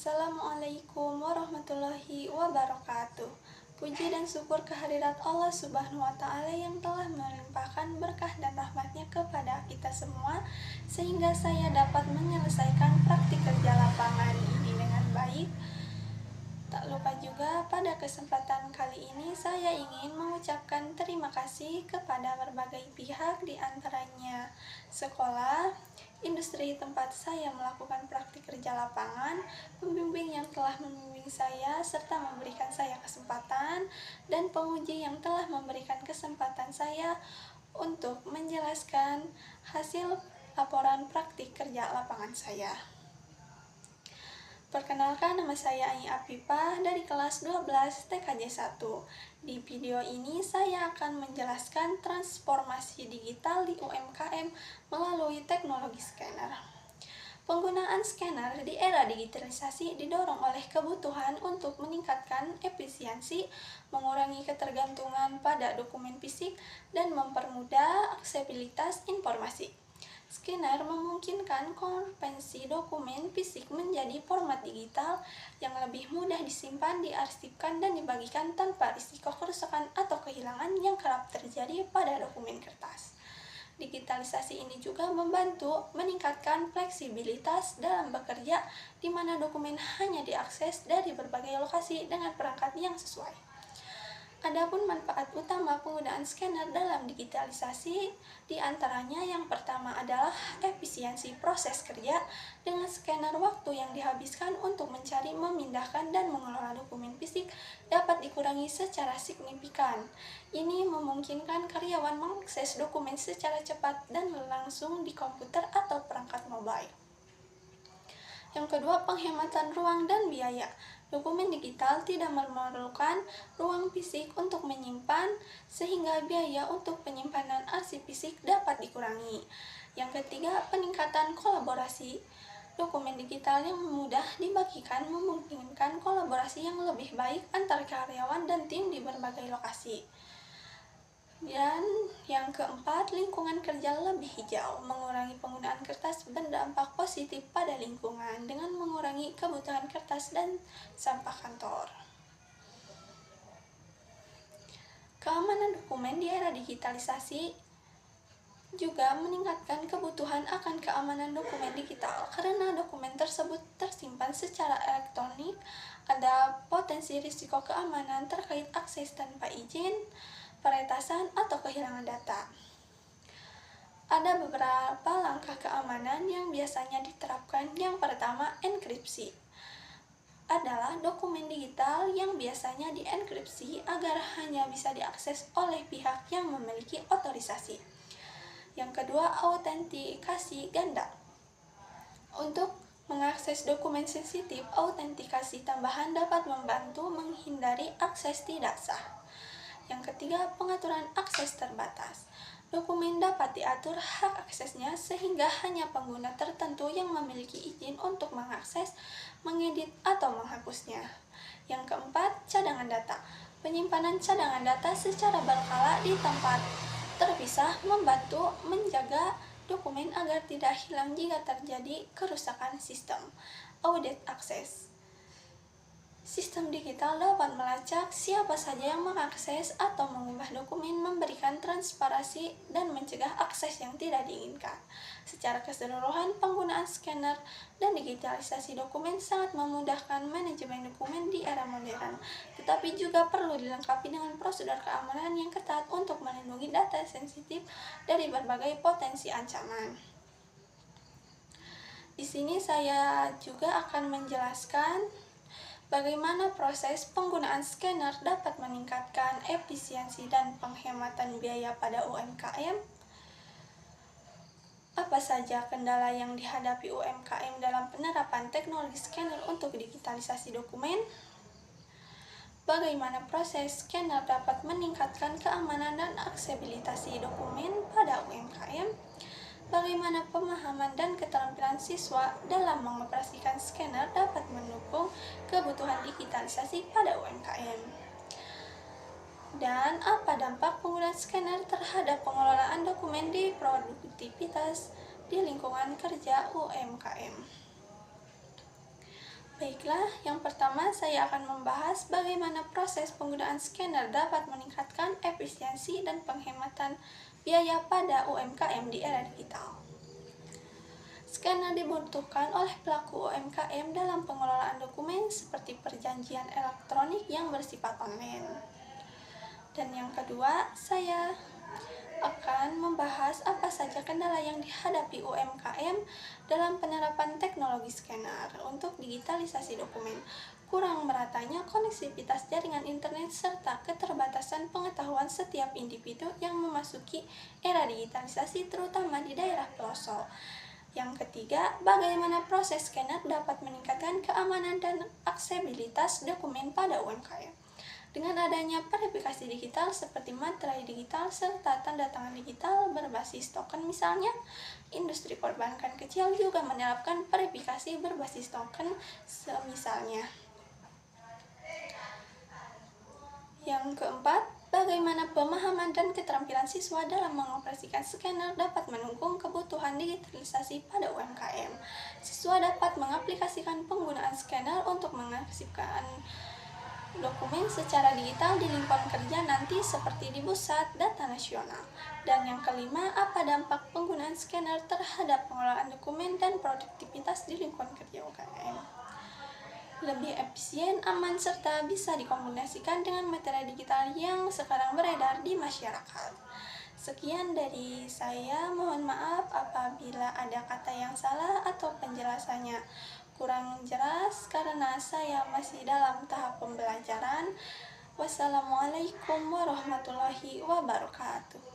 Assalamualaikum warahmatullahi wabarakatuh. Puji dan syukur kehadirat Allah Subhanahu wa Ta'ala yang telah melimpahkan berkah dan rahmatnya kepada kita semua, sehingga saya dapat menyelesaikan praktik kerja lapangan ini dengan baik. Tak lupa juga pada kesempatan kali ini saya ingin mengucapkan terima kasih kepada berbagai pihak, di antaranya sekolah, industri tempat saya melakukan praktik kerja lapangan, pembimbing yang telah membimbing saya serta memberikan saya kesempatan, dan penguji yang telah memberikan kesempatan saya untuk menjelaskan hasil laporan praktik kerja lapangan saya. Perkenalkan, nama saya Ai Afifah dari kelas 12 TKJ 1. Di video ini saya akan menjelaskan transformasi digital di UMKM melalui teknologi scanner. Penggunaan scanner di era digitalisasi didorong oleh kebutuhan untuk meningkatkan efisiensi, mengurangi ketergantungan pada dokumen fisik, dan mempermudah aksesibilitas informasi. Scanner memungkinkan konversi dokumen fisik menjadi format digital yang lebih mudah disimpan, diarsipkan, dan dibagikan tanpa risiko kerusakan atau kehilangan yang kerap terjadi pada dokumen kertas. Digitalisasi ini juga membantu meningkatkan fleksibilitas dalam bekerja, di mana dokumen hanya diakses dari berbagai lokasi dengan perangkat yang sesuai. Adapun manfaat utama penggunaan scanner dalam digitalisasi, di antaranya yang pertama adalah efisiensi proses kerja. Dengan scanner, waktu yang dihabiskan untuk mencari, memindahkan, dan mengelola dokumen fisik dapat dikurangi secara signifikan. Ini memungkinkan karyawan mengakses dokumen secara cepat dan langsung di komputer atau perangkat mobile. Yang kedua, penghematan ruang dan biaya. Dokumen digital tidak memerlukan ruang fisik untuk menyimpan, sehingga biaya untuk penyimpanan arsip fisik dapat dikurangi. Yang ketiga, peningkatan kolaborasi. Dokumen digital yang mudah dibagikan memungkinkan kolaborasi yang lebih baik antar karyawan dan tim di berbagai lokasi. Dan yang keempat, lingkungan kerja lebih hijau. Mengurangi penggunaan kertas berdampak positif pada lingkungan dengan mengurangi kebutuhan kertas dan sampah kantor. Keamanan dokumen di era digitalisasi juga meningkatkan kebutuhan akan keamanan dokumen digital. Karena dokumen tersebut tersimpan secara elektronik, ada potensi risiko keamanan terkait akses tanpa izin, peretasan, atau kehilangan data. Ada beberapa langkah keamanan yang biasanya diterapkan. Yang pertama, enkripsi. Adalah dokumen digital yang biasanya dienkripsi agar hanya bisa diakses oleh pihak yang memiliki otorisasi. Yang kedua, autentikasi ganda. Untuk mengakses dokumen sensitif, autentikasi tambahan dapat membantu menghindari akses tidak sah. Yang ketiga, pengaturan akses terbatas. Dokumen dapat diatur hak aksesnya sehingga hanya pengguna tertentu yang memiliki izin untuk mengakses, mengedit, atau menghapusnya. Yang keempat, cadangan data. Penyimpanan cadangan data secara berkala di tempat terpisah membantu menjaga dokumen agar tidak hilang jika terjadi kerusakan sistem. Audit akses. Sistem digital dapat melacak siapa saja yang mengakses atau mengubah dokumen, memberikan transparansi, dan mencegah akses yang tidak diinginkan. Secara keseluruhan, penggunaan scanner dan digitalisasi dokumen sangat memudahkan manajemen dokumen di era modern, tetapi juga perlu dilengkapi dengan prosedur keamanan yang ketat untuk melindungi data sensitif dari berbagai potensi ancaman. Di sini saya juga akan menjelaskan bagaimana proses penggunaan scanner dapat meningkatkan efisiensi dan penghematan biaya pada UMKM. Apa saja kendala yang dihadapi UMKM dalam penerapan teknologi scanner untuk digitalisasi dokumen? Bagaimana proses scanner dapat meningkatkan keamanan dan aksesibilitas dokumen pada UMKM? Bagaimana pemahaman dan keterampilan siswa dalam mengoperasikan scanner dapat mendukung kebutuhan digitalisasi pada UMKM? Dan apa dampak penggunaan scanner terhadap pengelolaan dokumen di produktivitas di lingkungan kerja UMKM? Baiklah, yang pertama saya akan membahas bagaimana proses penggunaan scanner dapat meningkatkan efisiensi dan penghematan biaya pada UMKM di era digital. Scanner dibutuhkan oleh pelaku UMKM dalam pengelolaan dokumen seperti perjanjian elektronik yang bersifat online. Dan yang kedua, saya akan membahas apa saja kendala yang dihadapi UMKM dalam penerapan teknologi scanner untuk digitalisasi dokumen. Kurang meratanya koneksivitas jaringan internet serta keterbatasan pengetahuan setiap individu yang memasuki era digitalisasi terutama di daerah pelosok. Yang ketiga, bagaimana proses scanner dapat meningkatkan keamanan dan aksesibilitas dokumen pada UMKM. Dengan adanya verifikasi digital seperti materai digital serta tanda tangan digital berbasis token misalnya, industri perbankan kecil juga menerapkan verifikasi berbasis token semisalnya. Yang keempat, bagaimana pemahaman dan keterampilan siswa dalam mengoperasikan scanner dapat mendukung kebutuhan digitalisasi pada UMKM. Siswa dapat mengaplikasikan penggunaan scanner untuk mengarsipkan dokumen secara digital di lingkungan kerja nanti seperti di pusat data nasional. Dan yang kelima, apa dampak penggunaan scanner terhadap pengelolaan dokumen dan produktivitas di lingkungan kerja UMKM? Lebih efisien, aman, serta bisa dikombinasikan dengan materi digital yang sekarang beredar di masyarakat. Sekian dari saya, mohon maaf apabila ada kata yang salah atau penjelasannya kurang jelas karena saya masih dalam tahap pembelajaran. Wassalamualaikum warahmatullahi wabarakatuh.